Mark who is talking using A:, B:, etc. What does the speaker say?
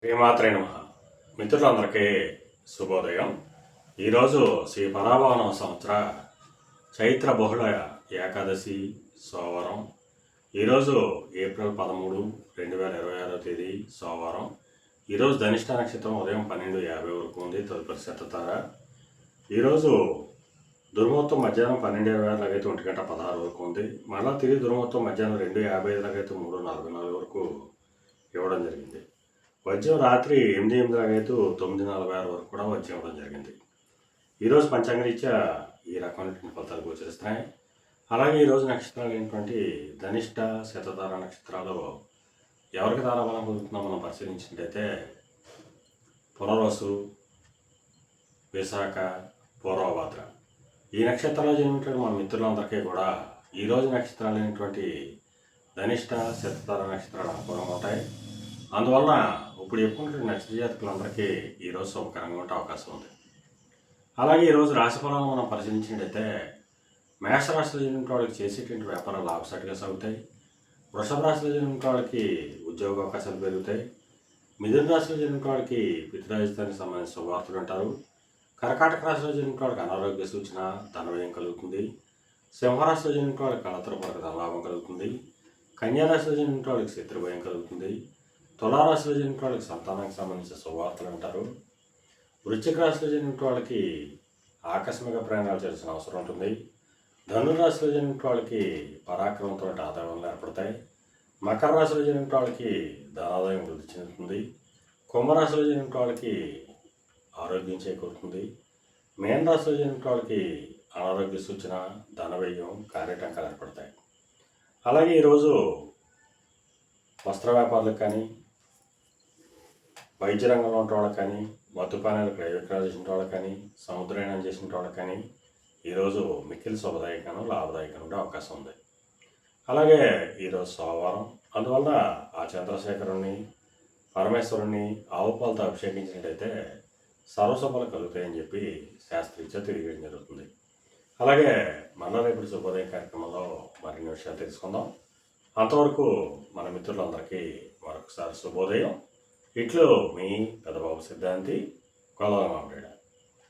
A: శ్రీమాత్రే నమః. మిత్రులందరికీ శుభోదయం. ఈరోజు శ్రీ పరాభవన సంవత్సర చైత్ర బహుళ ఏకాదశి సోమవారం. ఈరోజు ఏప్రిల్ 13, 2026 తేదీ సోమవారం. ఈరోజు ధనిష్ట నక్షత్రం ఉదయం 12:50 వరకు ఉంది. తదుపరి శతతార. ఈరోజు దుర్ముహూర్తం మధ్యాహ్నం 12:26 1:16 వరకు ఉంది. మళ్ళీ తిరిగి దుర్ముహూర్తం మధ్యాహ్నం 2:55 3:44 వరకు ఇవ్వడం జరిగింది. వజ్రం రాత్రి 8:08 9:46 వరకు కూడా వజ్రం ఇవ్వడం జరిగింది. ఈరోజు పంచాంగరీత్యా ఈ రకమైనటువంటి ఫలితాలు గోచరిస్తున్నాయి. అలాగే ఈరోజు నక్షత్రాలు ఏంటంటే ధనిష్ట శతతార నక్షత్రాలు ఎవరికి తారాబలం పొందుతుందో మనం పరిశీలించినట్టయితే పునర్వసు, విశాఖ, పూర్వభాద్ర ఈ నక్షత్రాలు జన్మించిన మన మిత్రులందరికీ కూడా ఈరోజు నక్షత్రాలు అయినటువంటి ధనిష్ట శతతార నక్షత్రాలు అనుకూలంగా ఉంటాయి. అందువలన ఇప్పుడు చెప్పుకుంటున్న నక్షత్ర జాతకులందరికీ ఈరోజు శుభకరంగా ఉండే అవకాశం ఉంది. అలాగే ఈరోజు రాశిఫలాలను మనం పరిశీలించినట్టయితే మేషరాశిలో జన్మించిన వాళ్ళకి చేసేటువంటి వ్యాపారాలు లాభసాటిగా సాగుతాయి. వృషభ రాశిలో జన్మించిన వాళ్ళకి ఉద్యోగ అవకాశాలు పెరుగుతాయి. మిథున రాశిలో జన్మించిన వాళ్ళకి పితృరాజధానికి సంబంధించిన శుభవార్తలు అంటారు. కర్కాటక రాశిలో జన్మించిన వాళ్ళకి అనారోగ్య సూచన, ధనవ్యయం కలుగుతుంది. సింహరాశిలో జన్మించిన వాళ్ళకి కళత్రపరకు ధనలాభం కలుగుతుంది. కన్యారాశిలో జన్మించిన వాళ్ళకి శత్రుభయం కలుగుతుంది. తులారాశిలో జన్మించిన వాళ్ళకి సంతానానికి సంబంధించిన శుభవార్తలు అంటారు. వృశ్చిక రాశిలో జన్మించిన వాళ్ళకి ఆకస్మిక ప్రయాణాలు చేయాల్సిన అవసరం ఉంటుంది. ధనురాశిలో జన్మించిన వాళ్ళకి పరాక్రమంతో ఆదాయాలు ఏర్పడతాయి. మకర రాశిలో జన్మించిన వాళ్ళకి ధనాదాయం వృద్ధి చెందుతుంది. కుంభరాశిలో జన్మించిన వాళ్ళకి ఆరోగ్యం చేకూరుతుంది. మేన రాశిలో జన్మించిన వాళ్ళకి అనారోగ్య సూచన, ధనవ్యయం, కార్యటంకాలు ఏర్పడతాయి. అలాగే ఈరోజు వస్త్ర వ్యాపారులకు కానీ, వైద్య రంగంలో ఉన్న వాళ్ళకి కానీ, మద్యపానాలు క్రయ విక్రయాలు చేసిన వాళ్ళకి కానీ, సముద్రయానం చేసిన వాళ్ళకి కానీ ఈరోజు మిక్కిలి శుభదాయకను, లాభదాయకను ఉండే అవకాశం ఉంది. అలాగే ఈరోజు సోమవారం. అందువల్ల ఆ చంద్రశేఖరుణ్ణి, పరమేశ్వరుణ్ణి ఆవు పాలతో అభిషేకించినట్టయితే సర్వశుభాలు కలుగుతాయని చెప్పి శాస్త్రీత్యా తెలియజేయడం జరుగుతుంది. అలాగే మళ్ళా రేపటి శుభోదయం కార్యక్రమంలో మరిన్ని విషయాలు తెలుసుకుందాం. అంతవరకు మన మిత్రులందరికీ మరొకసారి శుభోదయం. ఇట్లు మీ పెద్దబాబు సిద్ధాంతి, కోలాలమాంబేడ.